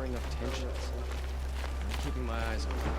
applying enough tension. I'm keeping my eyes open.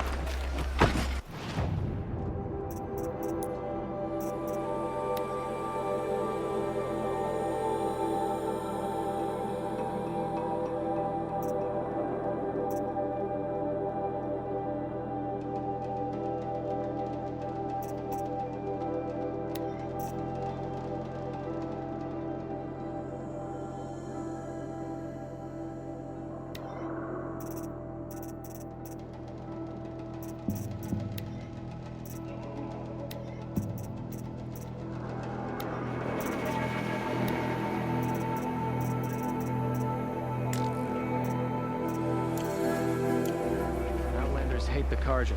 Hate the Karja.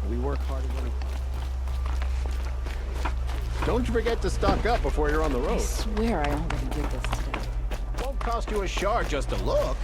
We work hard at winning. Don't forget to stock up before you're on the I road. swear I already did this today. Won't cost you a shard just to look.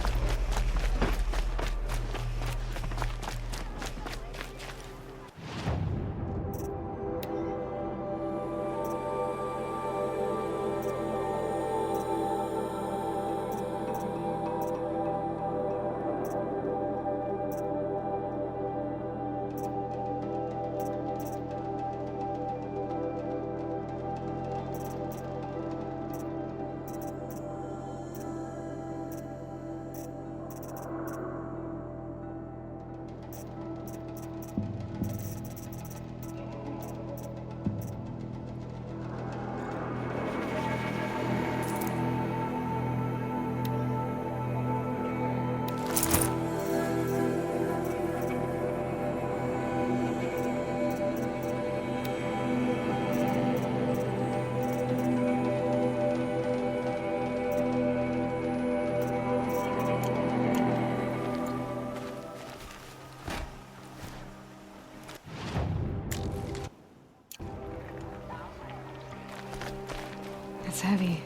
It's heavy.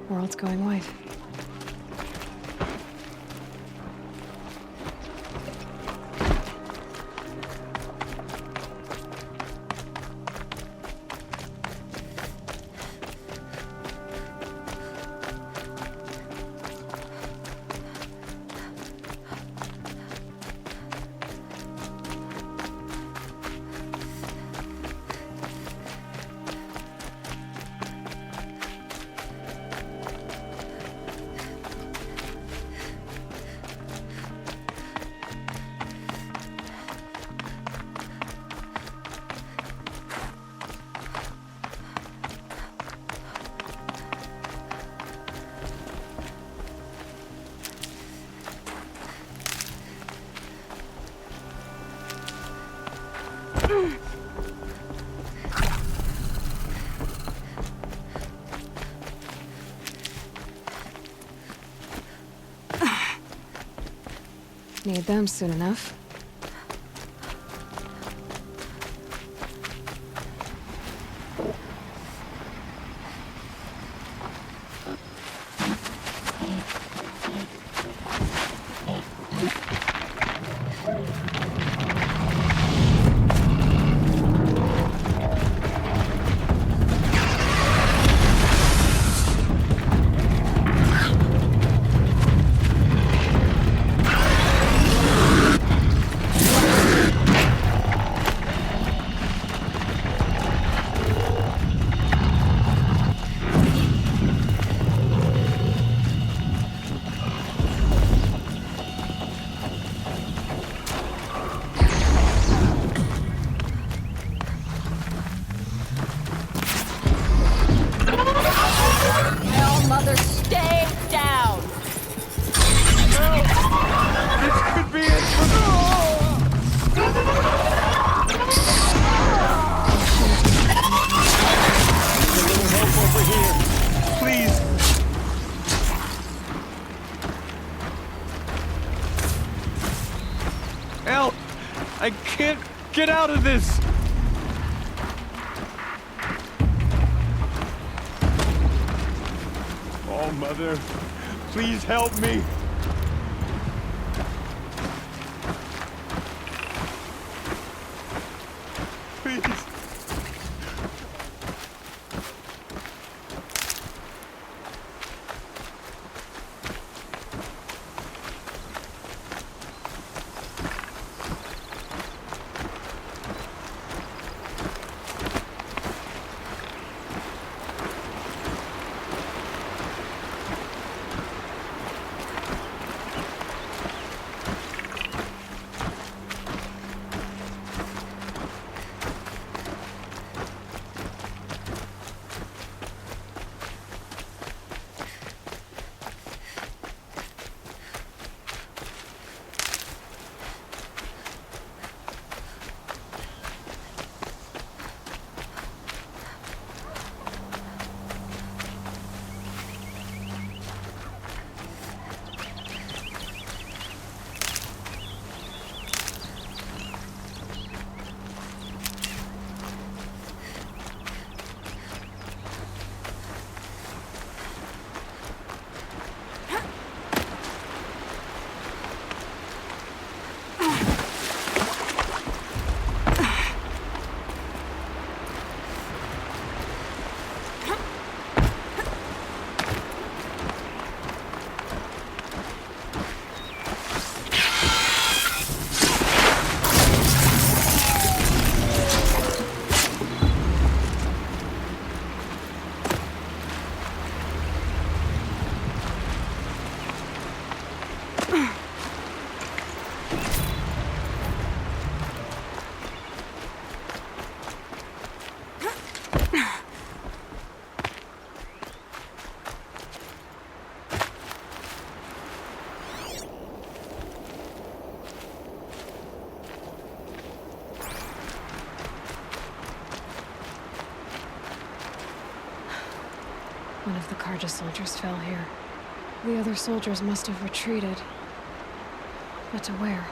World's going white. Need them soon enough. Mother, stay down! This could be it for the... A little help over here. Please. Help! I can't get out of this! Oh, Mother, please help me! Please. One of the Karja soldiers fell here. The other soldiers must have retreated. But to where?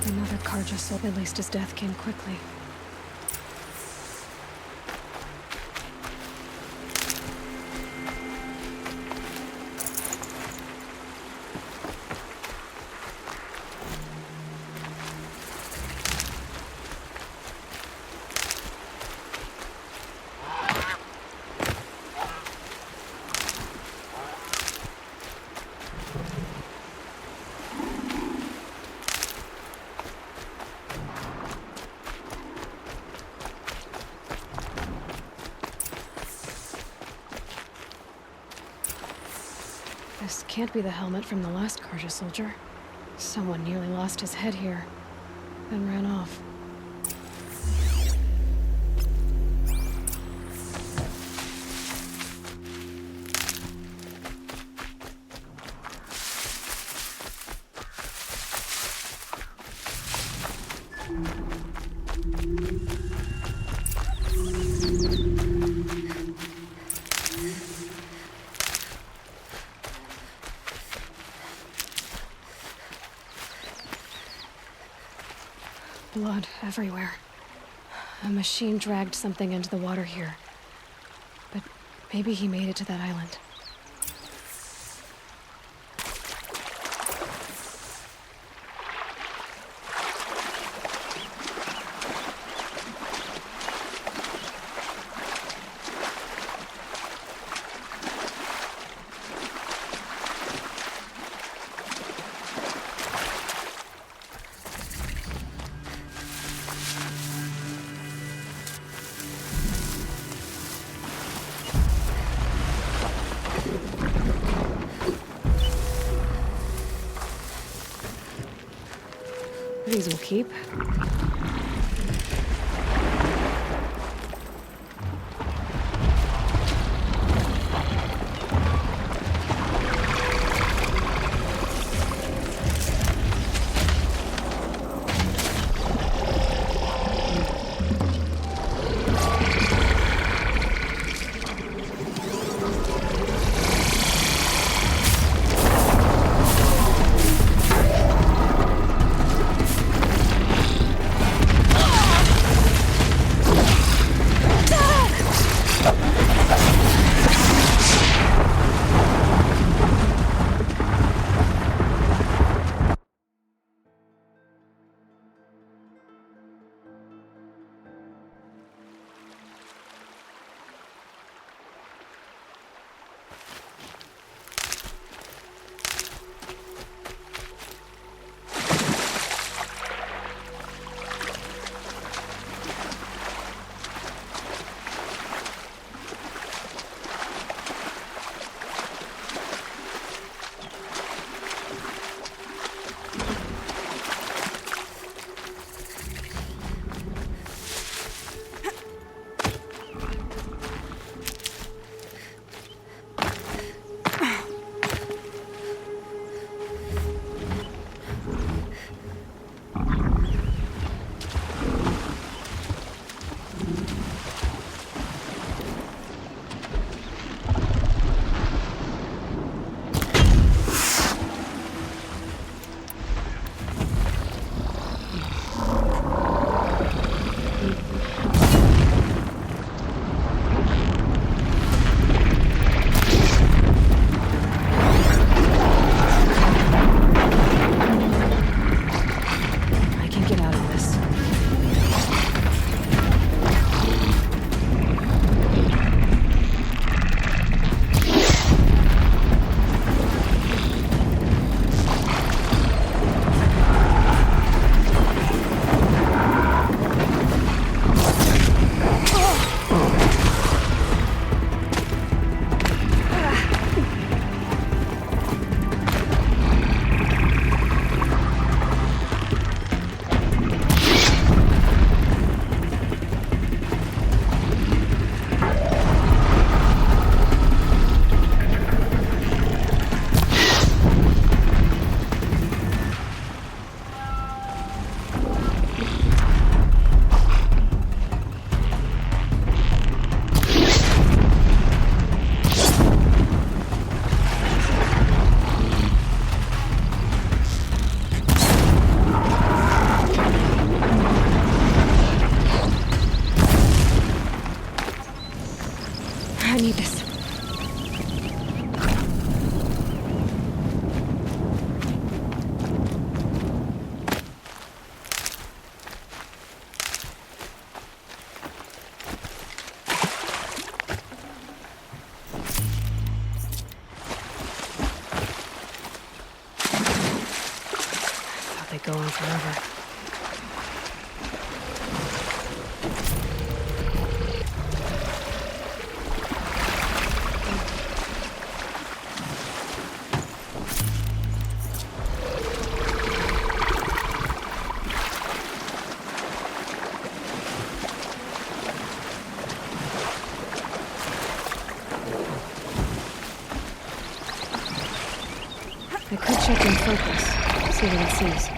Another Karja soul. At least his death came quickly. This can't be the helmet from the last Karja soldier. Someone nearly lost his head here, then ran off. Blood everywhere. A machine dragged something into the water here. But maybe he made it to that island. These will keep. go on forever. I could check in focus, see what it sees.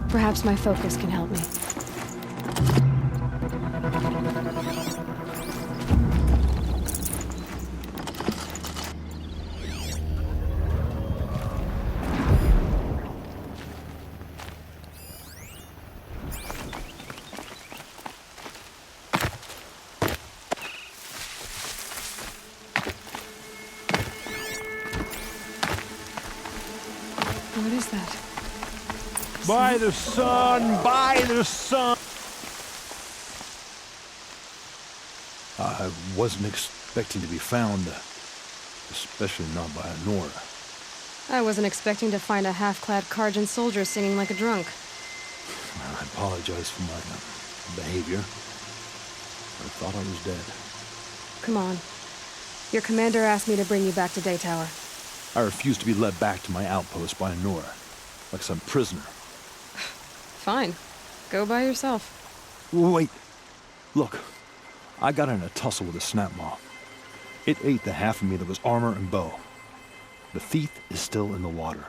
Perhaps my focus can help me. What is that? By the sun! By the sun! I wasn't expecting to be found, especially not by Nora. I wasn't expecting to find a half-clad Karjan soldier singing like a drunk. I apologize for my behavior. I thought I was dead. Come on. Your commander asked me to bring you back to Daytower. I refused to be led back to my outpost by Nora, like some prisoner. Fine. Go by yourself. Wait. Look. I got in a tussle with a snapmaw. It ate the half of me that was armor and bow. The thief is still in the water.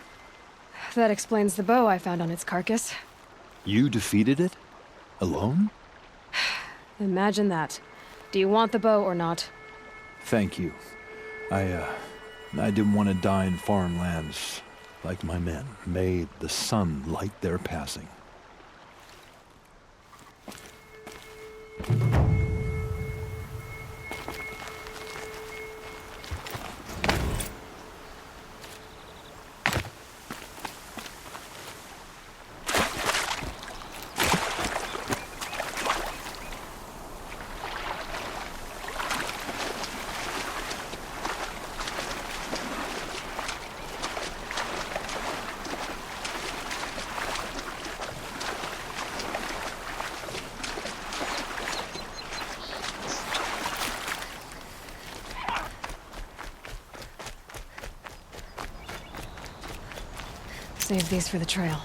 That explains the bow I found on its carcass. You defeated it? Alone? Imagine that. Do you want the bow or not? Thank you. I didn't want to die in foreign lands like my men. May the sun light their passing. Save these for the trail.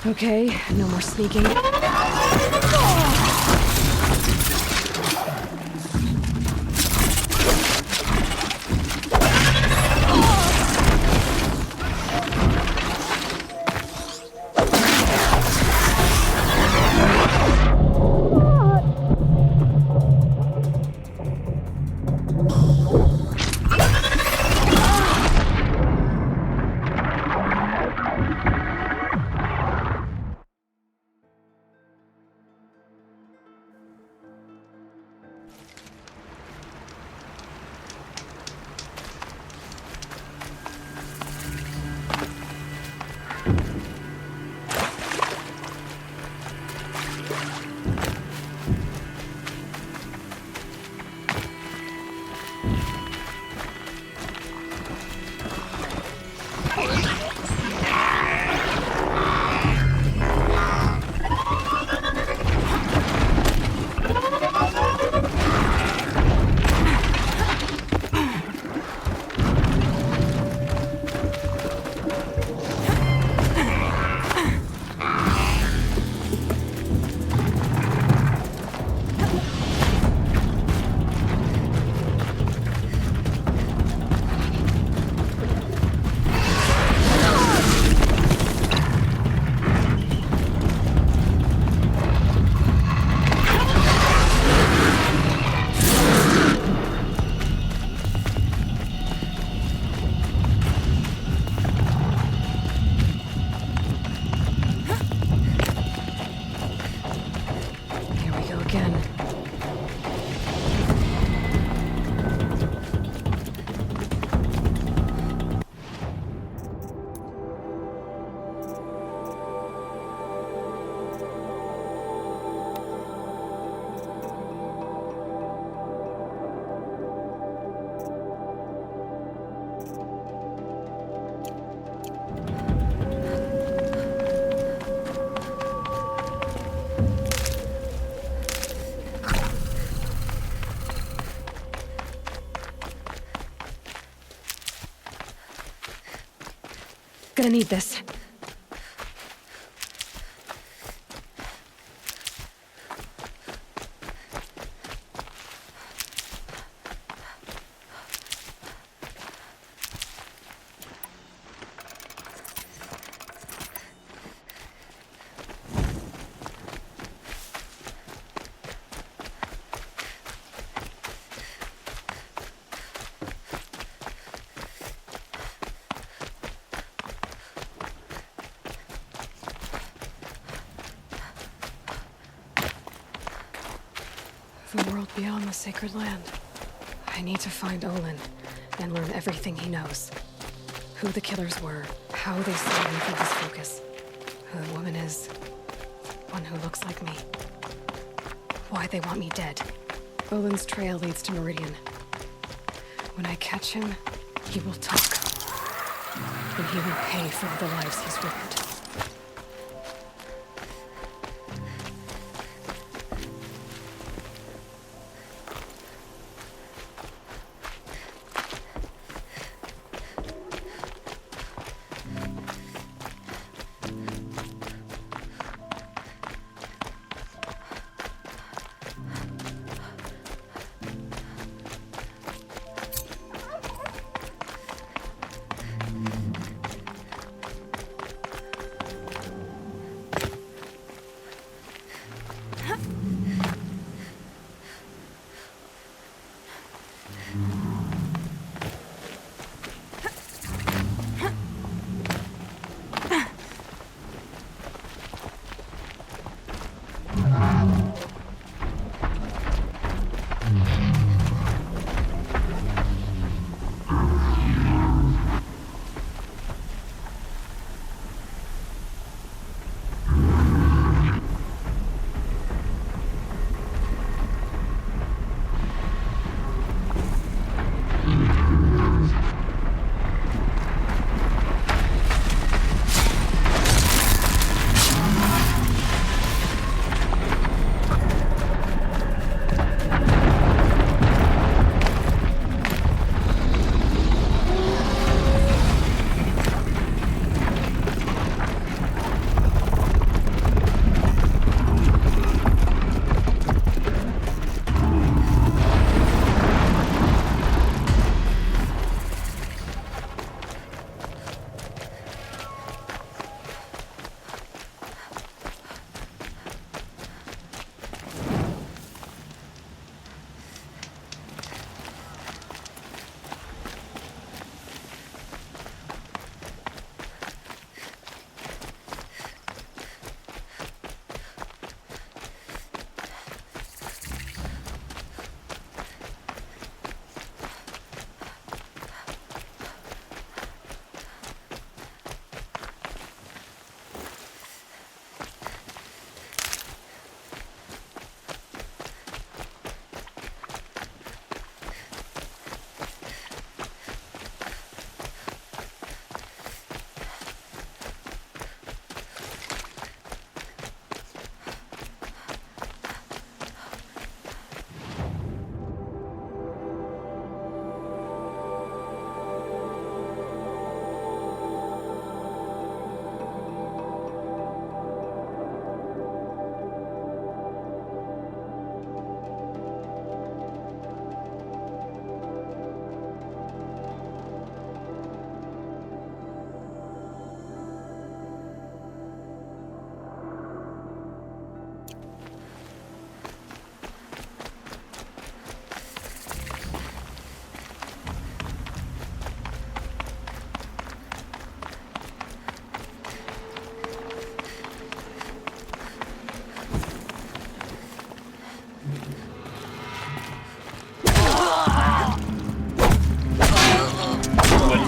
Okay, no more sneaking. Gonna need this. The world beyond the sacred land. I need to find Olin and learn everything he knows. Who the killers were, how they saw me through this focus. Who the woman is. One who looks like me. Why they want me dead. Olin's trail leads to Meridian. When I catch him, he will talk. And he will pay for all the lives he's ruined.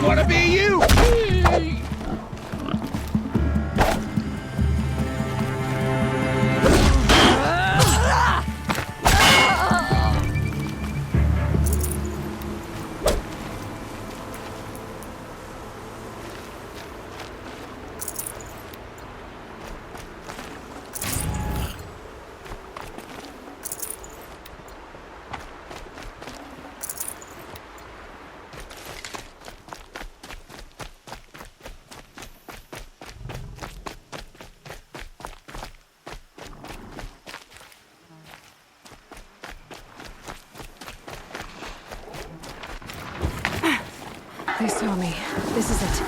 Wanna be you! They saw me. This is it.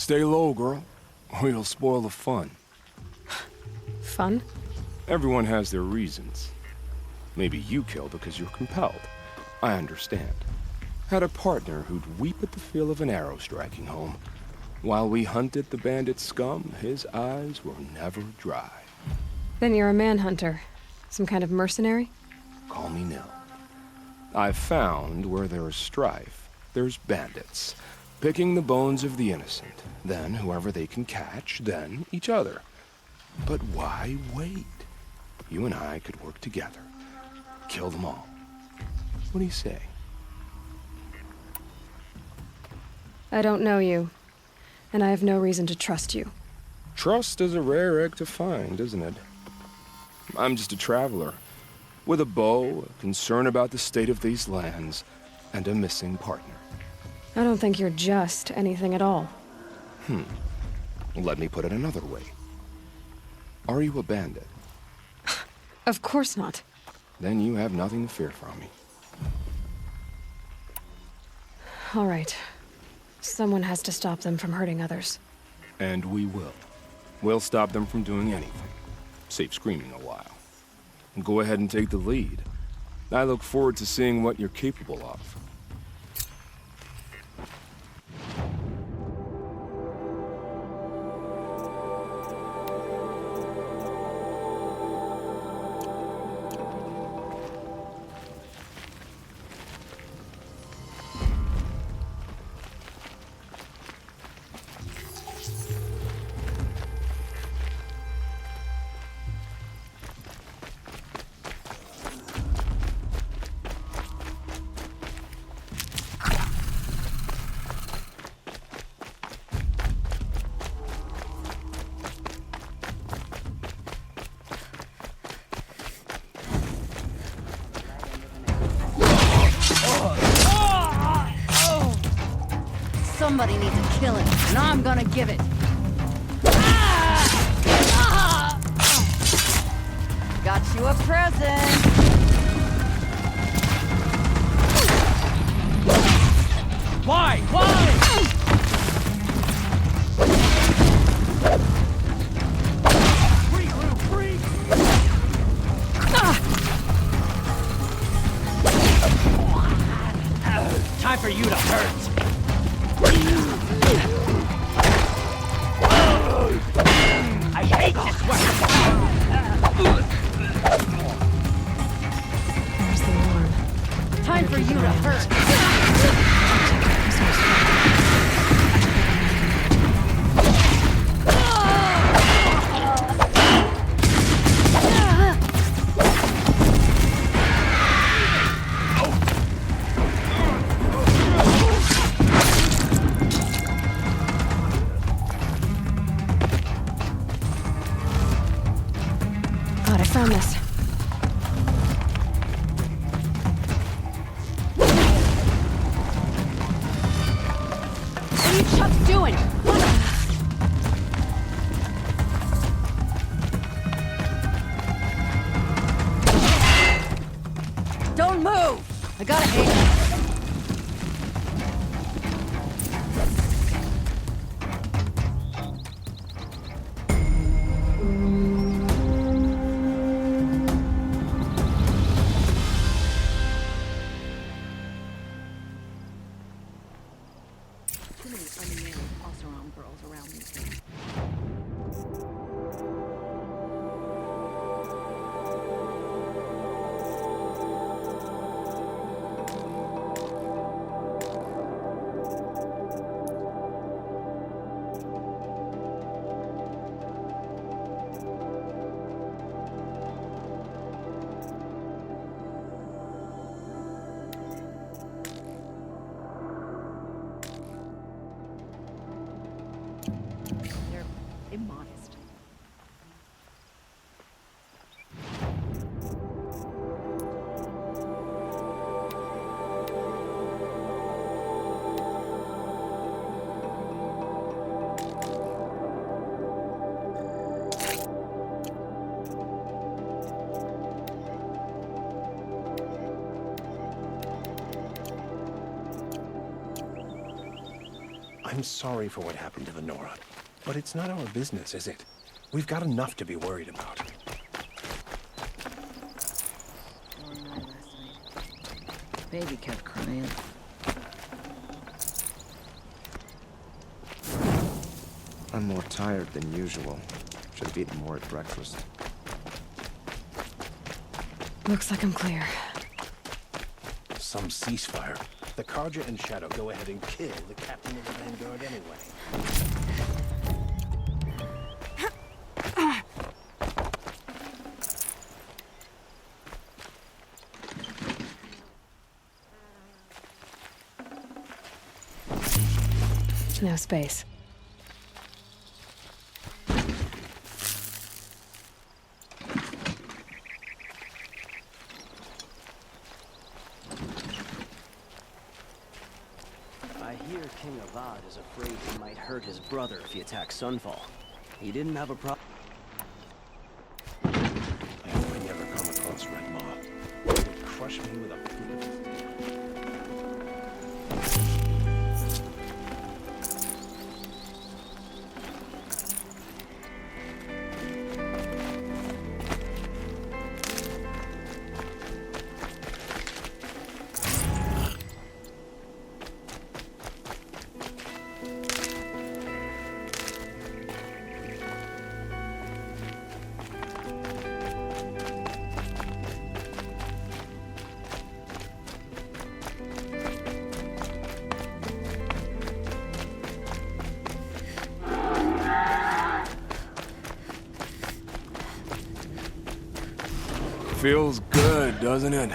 Stay low, girl, or you'll spoil the fun. Fun? Everyone has their reasons. Maybe you kill because you're compelled. I understand. Had a partner who'd weep at the feel of an arrow striking home. While we hunted the bandit scum, his eyes were never dry. Then you're a manhunter. Some kind of mercenary? Call me Nil. I've found where there is strife, there's bandits. Picking the bones of the innocent, then whoever they can catch, then each other. But why wait? You and I could work together. Kill them all. What do you say? I don't know you, and I have no reason to trust you. Trust is a rare egg to find, isn't it? I'm just a traveler, with a bow, a concern about the state of these lands, and a missing partner. I don't think you're just anything at all. Let me put it another way. Are you a bandit? Of course not. Then you have nothing to fear from me. All right. Someone has to stop them from hurting others. And we will. We'll stop them from doing anything. Save screaming a while. Go ahead and take the lead. I look forward to seeing what you're capable of. Somebody needs to kill him, and I'm gonna give it. Got you a present. Why? Why? Time for you to hurt. I hate this weapon. There's the alarm. Time for you to hurt. God, I found this. What are you chucks doing? Don't move! I gotta aim. Too many unmarried toss-around girls around these days. They're immodest. I'm sorry for what happened to the Nora, but it's not our business, is it? We've got enough to be worried about. Long night last night. Baby kept crying. I'm more tired than usual. Should have eaten more at breakfast. Looks like I'm clear. Some ceasefire. The Karja and Shadow go ahead and kill the captain of the Vanguard anyway. No space. I hear King Avad is afraid he might hurt his brother if he attacks Sunfall. He didn't have a problem. I hope I never come across Red Maw. It would crush me with a Feels good, doesn't it?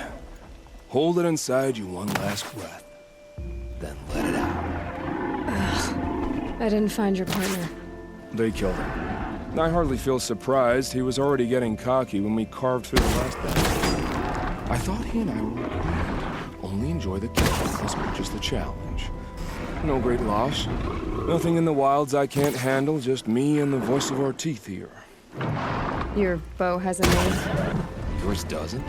Hold it inside you one last breath. Then let it out. I didn't find your partner. They killed him. I hardly feel surprised. He was already getting cocky when we carved through the last battle. I thought he and I were agreed. Only enjoy the kill as much as the challenge. No great loss. Nothing in the wilds I can't handle, just me and the voice of our teeth here. Your bow has a name? Yours doesn't?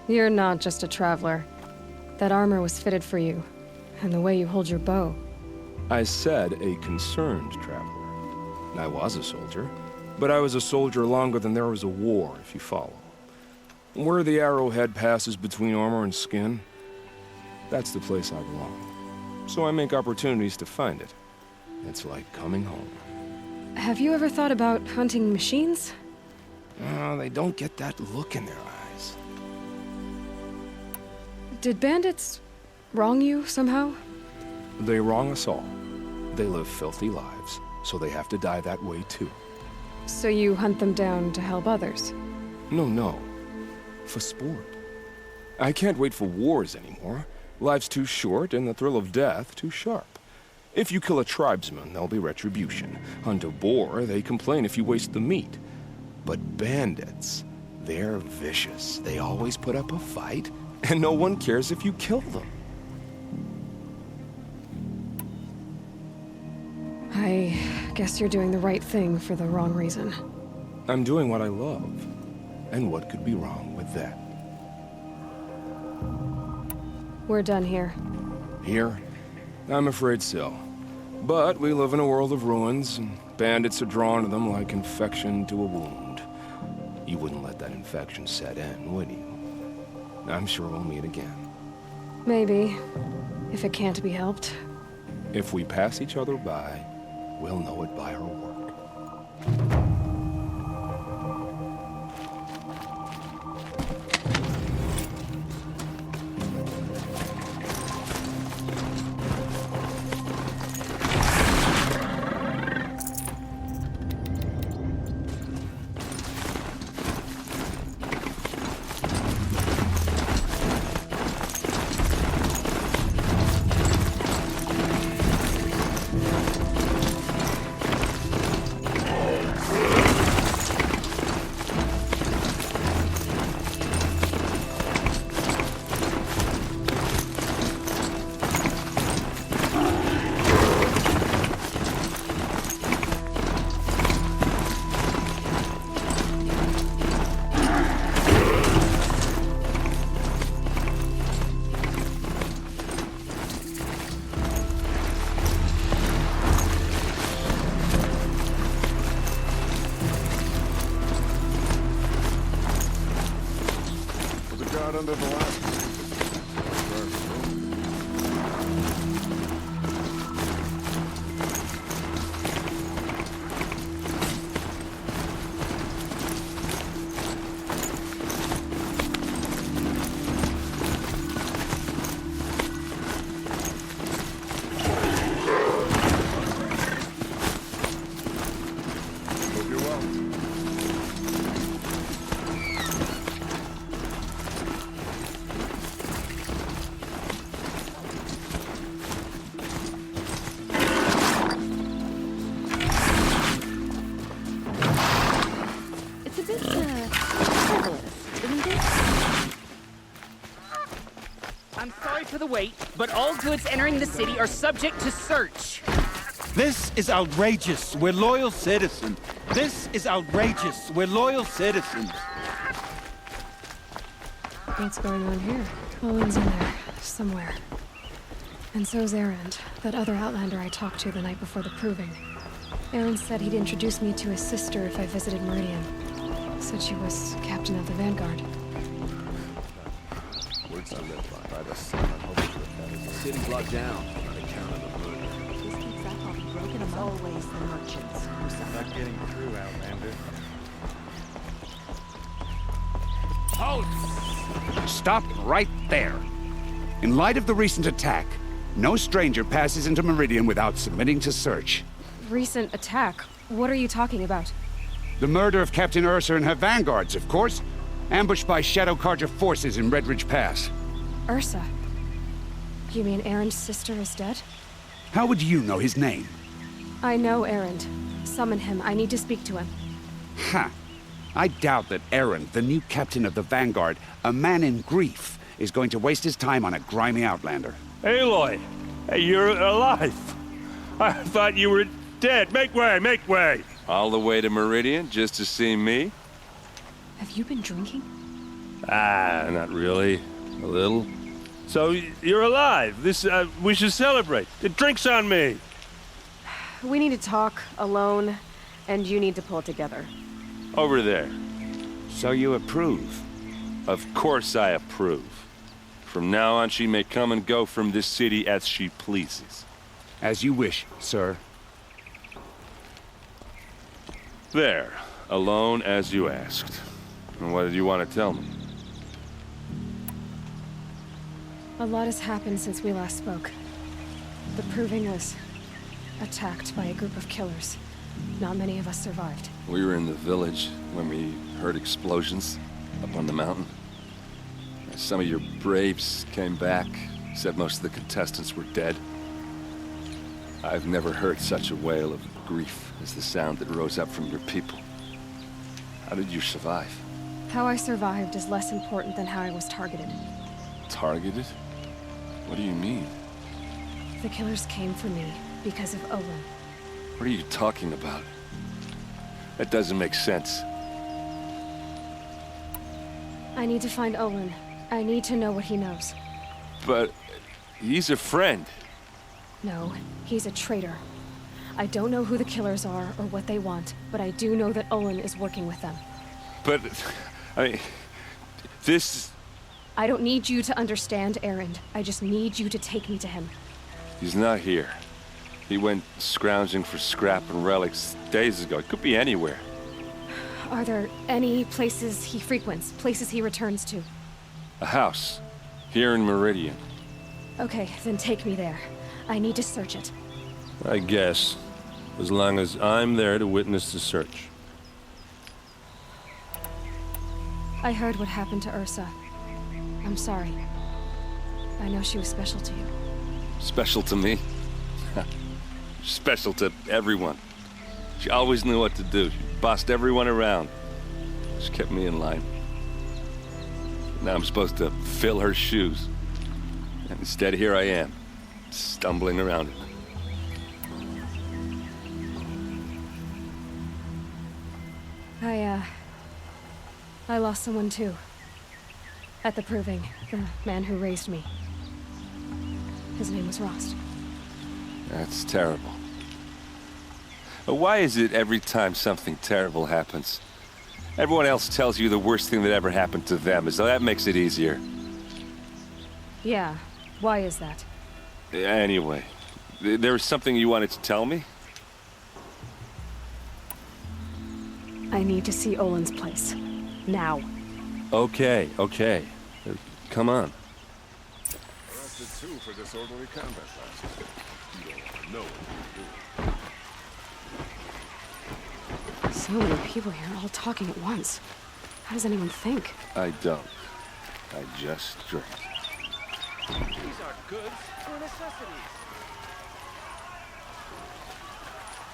You're not just a traveler. That armor was fitted for you, and the way you hold your bow. I said a concerned traveler. I was a soldier, but I was a soldier longer than there was a war, if you follow. Where the arrowhead passes between armor and skin, that's the place I belong. So I make opportunities to find it. It's like coming home. Have you ever thought about hunting machines? They don't get that look in their eyes. Did bandits wrong you somehow? They wrong us all. They live filthy lives, so they have to die that way too. So you hunt them down to help others? No. For sport. I can't wait for wars anymore. Life's too short and the thrill of death too sharp. If you kill a tribesman, there'll be retribution. Hunt a boar, they complain if you waste the meat. But bandits, they're vicious. They always put up a fight, and no one cares if you kill them. I guess you're doing the right thing for the wrong reason. I'm doing what I love. And what could be wrong with that? We're done here. Here? I'm afraid so. But we live in a world of ruins, and bandits are drawn to them like infection to a wound. You wouldn't let that infection set in, would you? I'm sure we'll meet again. Maybe, if it can't be helped. If we pass each other by, we'll know it by our work. out under the last. Hope you're well. It's a bit, frivolous, isn't it? I'm sorry for the wait, but all goods entering the city are subject to search. This is outrageous. We're loyal citizens. This is outrageous. We're loyal citizens. What's going on here? Owen's in there, somewhere. And so's Erend, that other Outlander I talked to the night before the proving. Erend said he'd introduce me to his sister if I visited Meridian. Said she was captain of the Vanguard. Words to live by the sun. I'm hoping that is The city's locked down on account of the murder. This keeps that hobby broken among always the merchants who suffer. not getting through, Outlander. Stop right there. In light of the recent attack, no stranger passes into Meridian without submitting to search. Recent attack? What are you talking about? The murder of Captain Ursa and her vanguards, of course. Ambushed by Shadow Carja forces in Redridge Pass. Ursa? You mean Erend's sister is dead? How would you know his name? I know Erend. Summon him. I need to speak to him. Ha! I doubt that Erend, the new captain of the Vanguard, a man in grief, is going to waste his time on a grimy outlander. Aloy! Hey, you're alive! I thought you were dead. Make way, make way! All the way to Meridian just to see me? Have you been drinking? Ah, not really. A little. So, you're alive. We should celebrate. The drink's on me! We need to talk, alone, and you need to pull it together. Over there. So you approve? Of course I approve. From now on, she may come and go from this city as she pleases. As you wish, sir. There. Alone as you asked. And what did you want to tell me? A lot has happened since we last spoke. The Proving was attacked by a group of killers. Not many of us survived. We were in the village when we heard explosions up on the mountain. Some of your braves came back, said most of the contestants were dead. I've never heard such a wail of grief as the sound that rose up from your people. How did you survive? How I survived is less important than how I was targeted. Targeted? What do you mean? The killers came for me because of Olin. What are you talking about? That doesn't make sense. I need to find Olin. I need to know what he knows. But he's a friend. No, he's a traitor. I don't know who the killers are or what they want, but I do know that Olin is working with them. But, I mean, this... I don't need you to understand, Erend. I just need you to take me to him. He's not here. He went scrounging for scrap and relics days ago. It could be anywhere. Are there any places he frequents, places he returns to? A house. Here in Meridian. Okay, then take me there. I need to search it. I guess. As long as I'm there to witness the search. I heard what happened to Ursa. I'm sorry. I know she was special to you. Special to me? Special to everyone. She always knew what to do. She bossed everyone around. She kept me in line. Now I'm supposed to fill her shoes. And instead, here I am, stumbling around it. I lost someone too. At the Proving, the man who raised me. His name was Rost. That's terrible. But why is it every time something terrible happens, Everyone else tells you the worst thing that ever happened to them, as though that makes it easier. Yeah, why is that? Anyway, there was something you wanted to tell me? I need to see Olin's place. Now. Okay. Come on. Arrested 2 for disorderly conduct last night. You don't want to know what you're doing. So many people here, all talking at once. How does anyone think? I don't. I just drink. These aren't goods, they're necessities.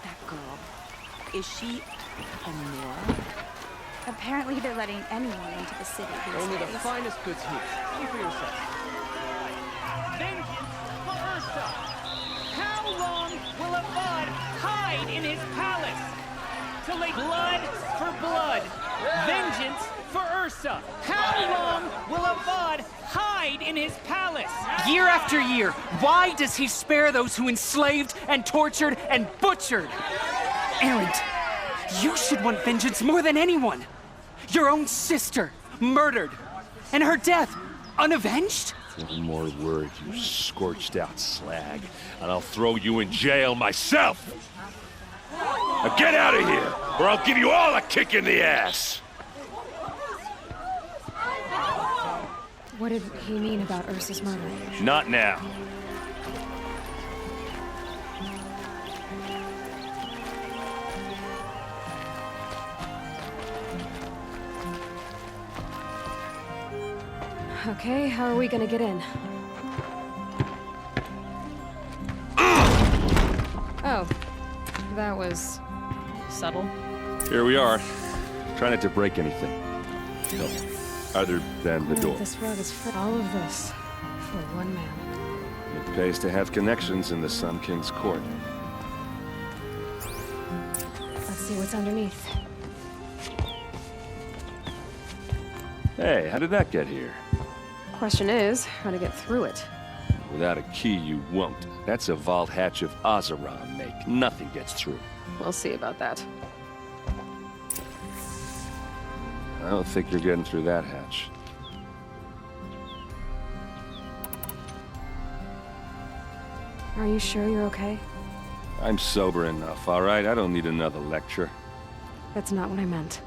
That girl. Is she a Nora? Apparently they're letting anyone into the city these Only the days. finest goods here. See for yourself. Vengeance for Ursa! How long will Avad hide in his palace? Till they blood for blood. Vengeance for Ursa! How long will Avad hide in his palace? Year after year, why does he spare those who enslaved and tortured and butchered? Erend, you should want vengeance more than anyone. Your own sister, murdered. And her death, unavenged? One more word, you scorched out slag, and I'll throw you in jail myself! Now get out of here, or I'll give you all a kick in the ass! What did he mean about Ursa's murder? Not now. Okay, how are we gonna get in? Oh, that was subtle. Here we are. Try not to break anything. No, other than the door. This rug is for all of this for one man. It pays to have connections in the Sun King's court. Let's see what's underneath. Hey, how did that get here? Question is, how to get through it. Without a key, you won't. That's a vault hatch of Azeron make. Nothing gets through. We'll see about that. I don't think you're getting through that hatch. Are you sure you're okay? I'm sober enough, all right? I don't need another lecture. That's not what I meant.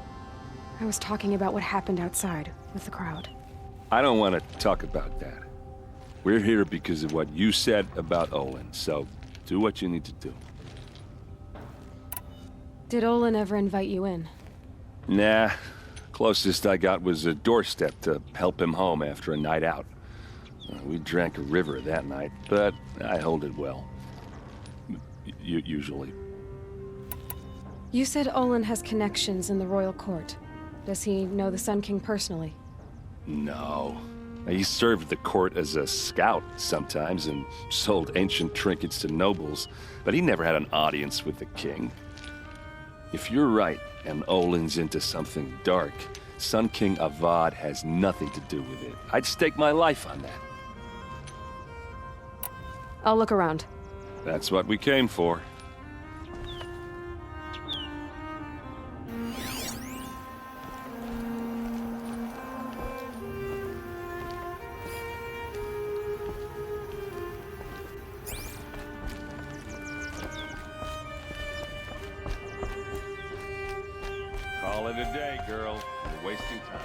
I was talking about what happened outside with the crowd. I don't want to talk about that. We're here because of what you said about Olin, so do what you need to do. Did Olin ever invite you in? Nah. Closest I got was a doorstep to help him home after a night out. We drank a river that night, but I hold it well. Usually. You said Olin has connections in the royal court. Does he know the Sun King personally? No. He served the court as a scout sometimes and sold ancient trinkets to nobles, but he never had an audience with the king. If you're right, and Olin's into something dark, Sun King Avad has nothing to do with it. I'd stake my life on that. I'll look around. That's what we came for. Call it a day, girl. You're wasting time.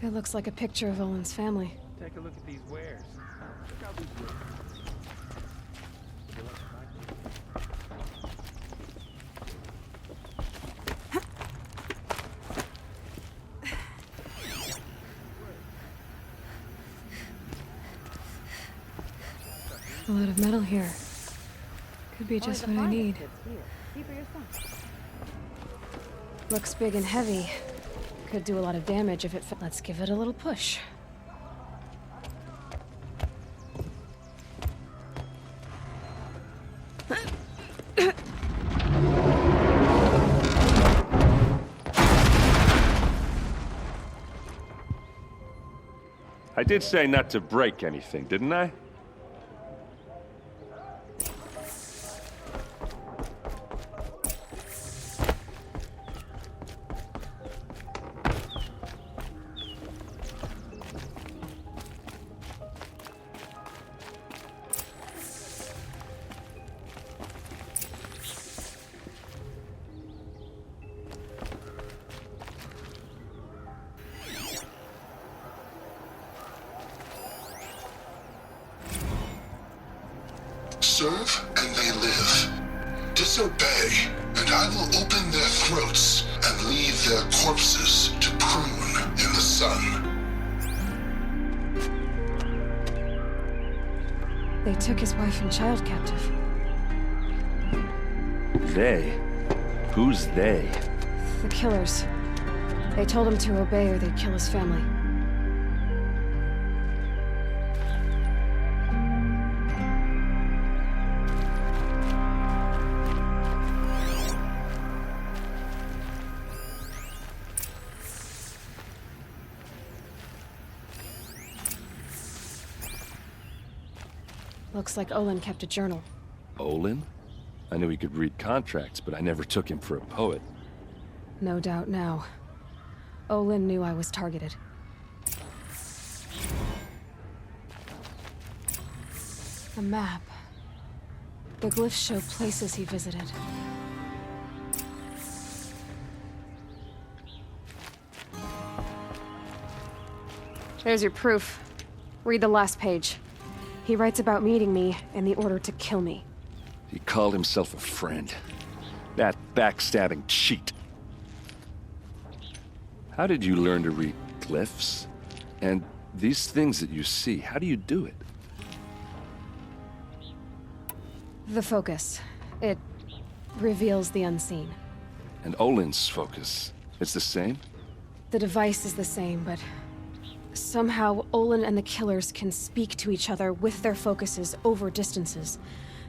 It looks like a picture of Olin's family. Take a look at these wares. Look how these look. A lot of metal here. Could be just what I need. Looks big and heavy. Could do a lot of damage if it fit. Let's give it a little push. I did say not to break anything, didn't I? Serve and they live. Disobey, and I will open their throats and leave their corpses to prune in the sun. They took his wife and child captive. They? Who's they? The killers. They told him to obey or they'd kill his family. Looks like Olin kept a journal. Olin? I knew he could read contracts, but I never took him for a poet. No doubt now. Olin knew I was targeted. A map. The glyphs show places he visited. There's your proof. Read the last page. He writes about meeting me and the order to kill me. He called himself a friend. That backstabbing cheat. How did you learn to read glyphs? And these things that you see, how do you do it? The focus. It reveals the unseen. And Olin's focus, it's the same? The device is the same, but somehow Olin and the killers can speak to each other with their focuses over distances.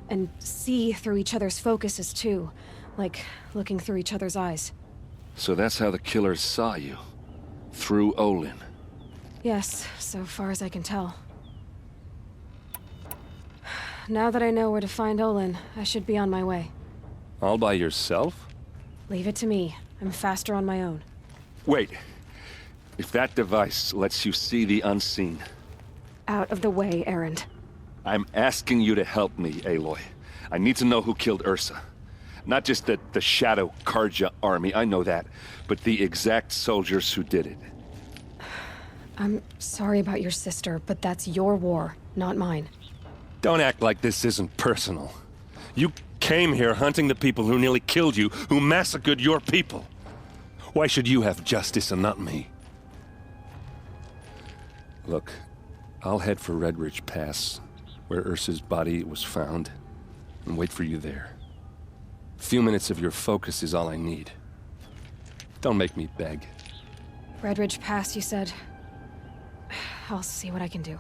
And see through each other's focuses too, like looking through each other's eyes. So that's how the killers saw you? Through Olin? Yes, so far as I can tell. Now that I know where to find Olin, I should be on my way. All by yourself? Leave it to me. I'm faster on my own. Wait. If that device lets you see the unseen... Out of the way, Erend. I'm asking you to help me, Aloy. I need to know who killed Ursa. Not just the Shadow Karja army, I know that, but the exact soldiers who did it. I'm sorry about your sister, but that's your war, not mine. Don't act like this isn't personal. You came here hunting the people who nearly killed you, who massacred your people. Why should you have justice and not me? Look, I'll head for Red Ridge Pass, where Ursa's body was found, and wait for you there. A few minutes of your focus is all I need. Don't make me beg. Red Ridge Pass, you said? I'll see what I can do.